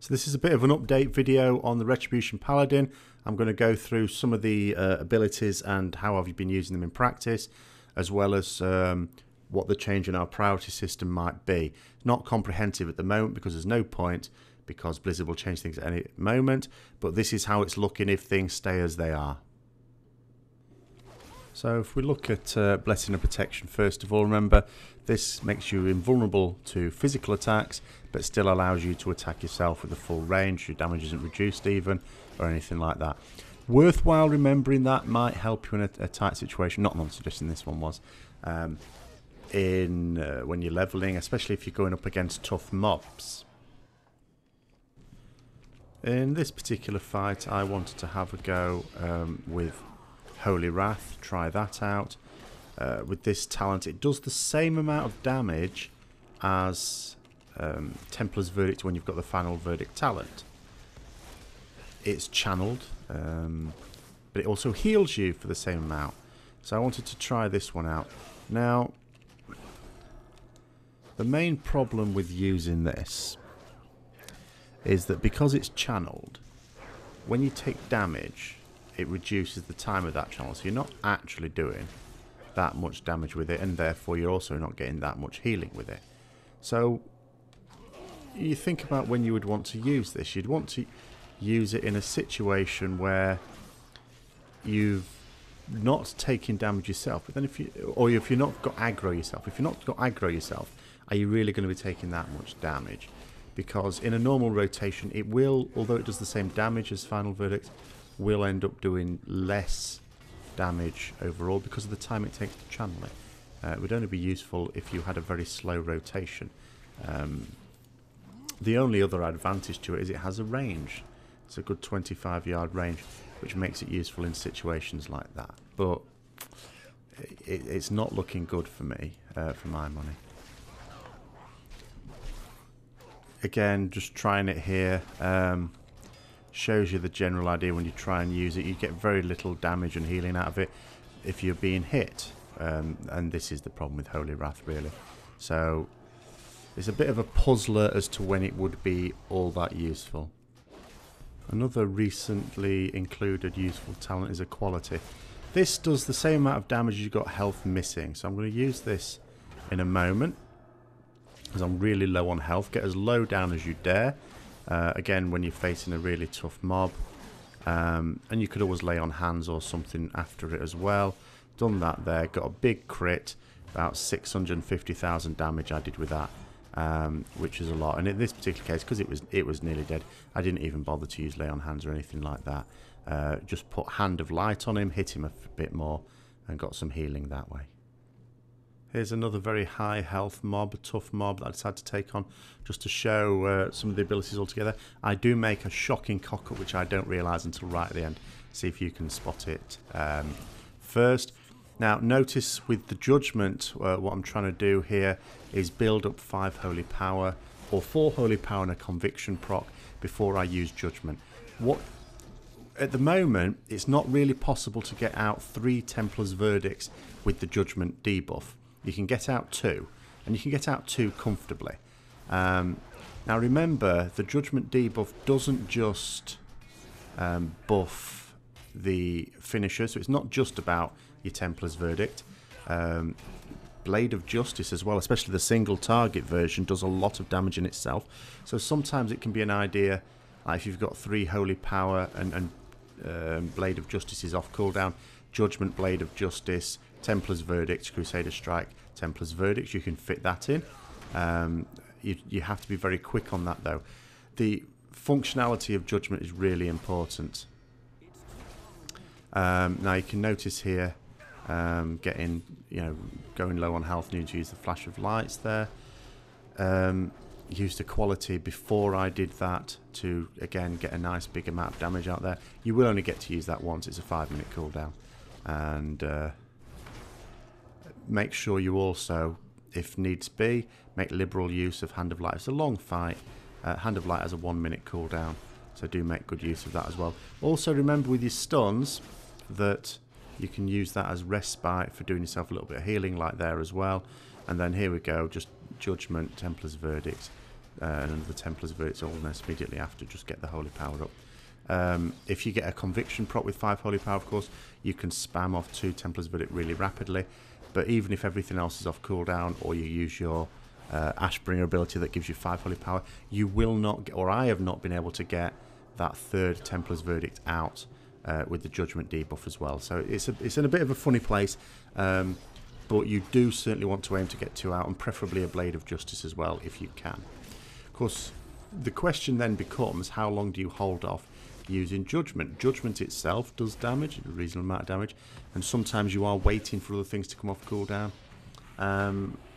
So this is a bit of an update video on the Retribution Paladin. I'm going to go through some of the abilities and how I've been using them in practice, as well as what the change in our priority system might be. Not comprehensive at the moment because there's no point, because Blizzard will change things at any moment, but this is how it's looking if things stay as they are. So if we look at Blessing and Protection first of all, remember this makes you invulnerable to physical attacks but still allows you to attack yourself with a full range. Your damage isn't reduced even or anything like that. Worthwhile remembering that might help you in a tight situation. Not non-suggesting this one was. When you're leveling, especially if you're going up against tough mobs. In this particular fight I wanted to have a go with Holy Wrath, try that out. With this talent it does the same amount of damage as Templar's Verdict when you've got the Final Verdict talent. It's channeled, but it also heals you for the same amount. So I wanted to try this one out. Now, the main problem with using this is that because it's channeled, when you take damage, it reduces the time of that channel, so you're not actually doing that much damage with it, and therefore you're also not getting that much healing with it. So you think about when you would want to use this. You'd want to use it in a situation where you've not taken damage yourself, but then if you've not got aggro yourself, are you really going to be taking that much damage? Because in a normal rotation it will, although it does the same damage as Final Verdict, will end up doing less damage overall because of the time it takes to channel it. It would only be useful if you had a very slow rotation. The only other advantage to it is it has a range. It's a good 25-yard range, which makes it useful in situations like that. But it's not looking good for me, for my money. Again, just trying it here. Shows you the general idea. When you try and use it, you get very little damage and healing out of it if you're being hit, and this is the problem with Holy Wrath really. So it's a bit of a puzzler as to when it would be all that useful. Another recently included useful talent is Equality. This does the same amount of damage as you've got health missing, so I'm going to use this in a moment because I'm really low on health. Get as low down as you dare. Again, when you're facing a really tough mob, and you could always lay on hands or something after it as well. Done that there, got a big crit, about 650,000 damage I did with that, which is a lot. And in this particular case, because it was nearly dead, I didn't even bother to use lay on hands or anything like that. Just put Hand of Light on him, hit him a bit more, and got some healing that way. Here's another very high health mob, a tough mob that I decided to take on just to show some of the abilities altogether. I do make a shocking cock-up which I don't realise until right at the end. See if you can spot it first. Now notice with the Judgment, what I'm trying to do here is build up 5 Holy Power or 4 Holy Power and a Conviction proc before I use Judgment. At the moment, it's not really possible to get out 3 Templar's Verdicts with the Judgment debuff. You can get out 2, and you can get out 2 comfortably. Now remember, the Judgment debuff doesn't just buff the finisher, so it's not just about your Templar's Verdict. Blade of Justice as well, especially the single target version, does a lot of damage in itself. So sometimes it can be an idea, if you've got 3 Holy Power and Blade of Justice is off cooldown, Judgment, Blade of Justice, Templar's Verdict, Crusader Strike, Templar's Verdict, you can fit that in. You have to be very quick on that though. The functionality of Judgment is really important. Now you can notice here, going low on health, need to use the Flash of Lights there. Used Equality before I did that to again get a nice big amount of damage out there. You will only get to use that once, it's a 5-minute cooldown. And make sure you also, if needs be, make liberal use of Hand of Light. It's a long fight. Hand of Light has a 1-minute cooldown, so do make good use of that as well. Also remember with your stuns that you can use that as respite for doing yourself a little bit of healing like there as well. And then here we go, just Judgment, Templar's Verdict, and the Templar's Verdict almost immediately after. Just get the Holy Power up. If you get a Conviction proc with 5 Holy Power, of course, you can spam off 2 Templar's Verdict really rapidly. But even if everything else is off cooldown, or you use your Ashbringer ability that gives you 5 Holy Power, you will not get, or I have not been able to get that 3rd Templar's Verdict out with the Judgment debuff as well. So it's in a bit of a funny place, but you do certainly want to aim to get 2 out, and preferably a Blade of Justice as well if you can. Of course, the question then becomes, how long do you hold off using Judgment? Judgment itself does damage, a reasonable amount of damage, and sometimes you are waiting for other things to come off cooldown.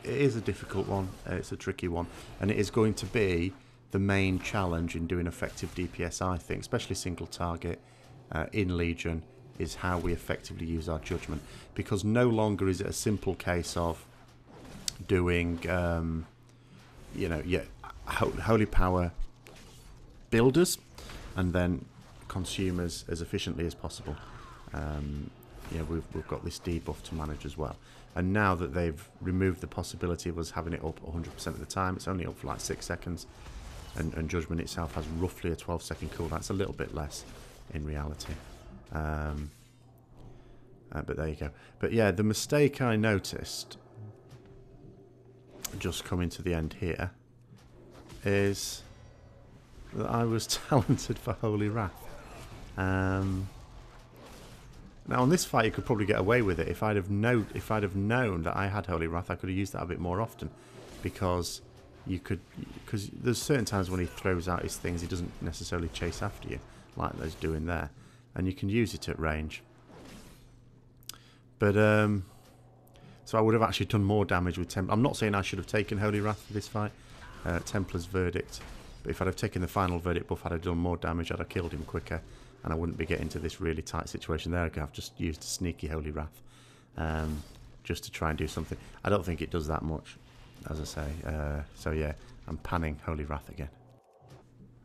It is a difficult one, it's a tricky one, and it is going to be the main challenge in doing effective DPS, I think, especially single target in Legion, is how we effectively use our Judgment, because no longer is it a simple case of doing you know, Holy Power builders and then consumers as efficiently as possible. You know, we've got this debuff to manage as well, and now that they've removed the possibility of us having it up 100% of the time, it's only up for like 6 seconds, and Judgment itself has roughly a 12-second cooldown. It's a little bit less in reality, but there you go. But yeah, the mistake I noticed just coming to the end here is that I was talented for Holy Wrath. Now on this fight you could probably get away with it. If I'd have known that I had Holy Wrath, I could have used that a bit more often, because there's certain times when he throws out his things, he doesn't necessarily chase after you like those doing there, and you can use it at range. But so I would have actually done more damage with I'm not saying I should have taken Holy Wrath for this fight, Templar's Verdict, but if I'd have taken the final Verdict buff, I'd have done more damage, I'd have killed him quicker, and I wouldn't be getting to this really tight situation there. I've just used a sneaky Holy Wrath just to try and do something. I don't think it does that much, as I say. So yeah, I'm panning Holy Wrath again.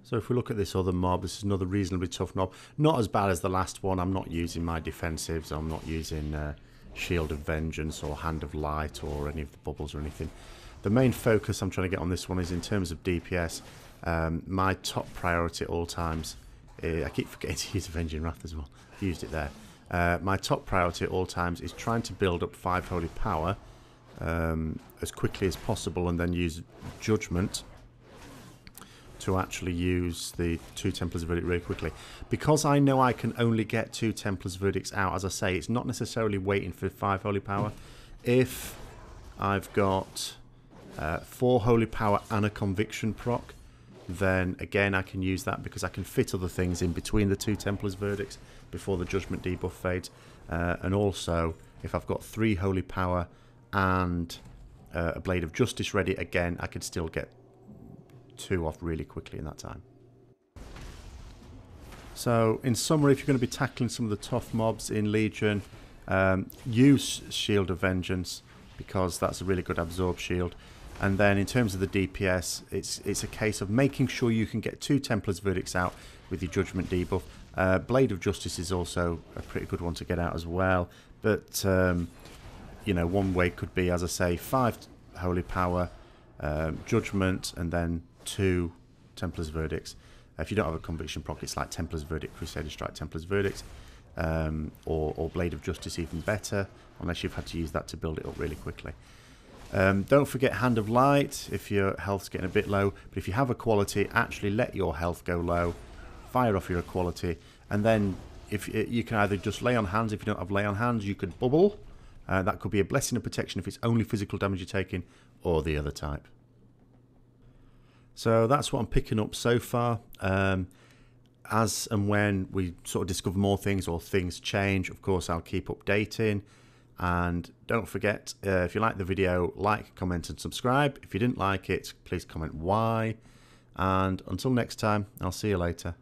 So if we look at this other mob, this is another reasonably tough mob. Not as bad as the last one. I'm not using my defensives. I'm not using Shield of Vengeance or Hand of Light or any of the bubbles or anything. The main focus I'm trying to get on this one is in terms of DPS. My top priority at all times, I keep forgetting to use Avenging Wrath as well. Used it there. My top priority at all times is trying to build up 5 Holy Power as quickly as possible, and then use Judgment to actually use the 2 Templar's Verdict really quickly. Because I know I can only get 2 Templar's Verdicts out, as I say, it's not necessarily waiting for 5 Holy Power. If I've got 4 Holy Power and a Conviction proc, then again I can use that, because I can fit other things in between the 2 Templar's Verdicts before the Judgment debuff fades. And also, if I've got 3 Holy Power and a Blade of Justice ready, again I could still get 2 off really quickly in that time. So in summary, if you're going to be tackling some of the tough mobs in Legion, use Shield of Vengeance, because that's a really good absorb shield. And then in terms of the DPS, it's a case of making sure you can get 2 Templar's Verdicts out with your Judgment debuff. Blade of Justice is also a pretty good one to get out as well. But, you know, one way could be, as I say, 5 Holy Power, Judgment, and then 2 Templar's Verdicts. If you don't have a Conviction proc, it's like Templar's Verdict, Crusader Strike, Templar's Verdict, or Blade of Justice, even better, unless you've had to use that to build it up really quickly. Don't forget Hand of Light if your health's getting a bit low, but if you have Equality, actually let your health go low, fire off your Equality, and then if you can either just lay on hands. If you don't have lay on hands, you could bubble. That could be a Blessing of Protection if it's only physical damage you're taking, or the other type. So that's what I'm picking up so far. As and when we sort of discover more things or things change, of course I'll keep updating. And don't forget, if you like the video, like, comment and subscribe. If you didn't like it, please comment why. And until next time, I'll see you later.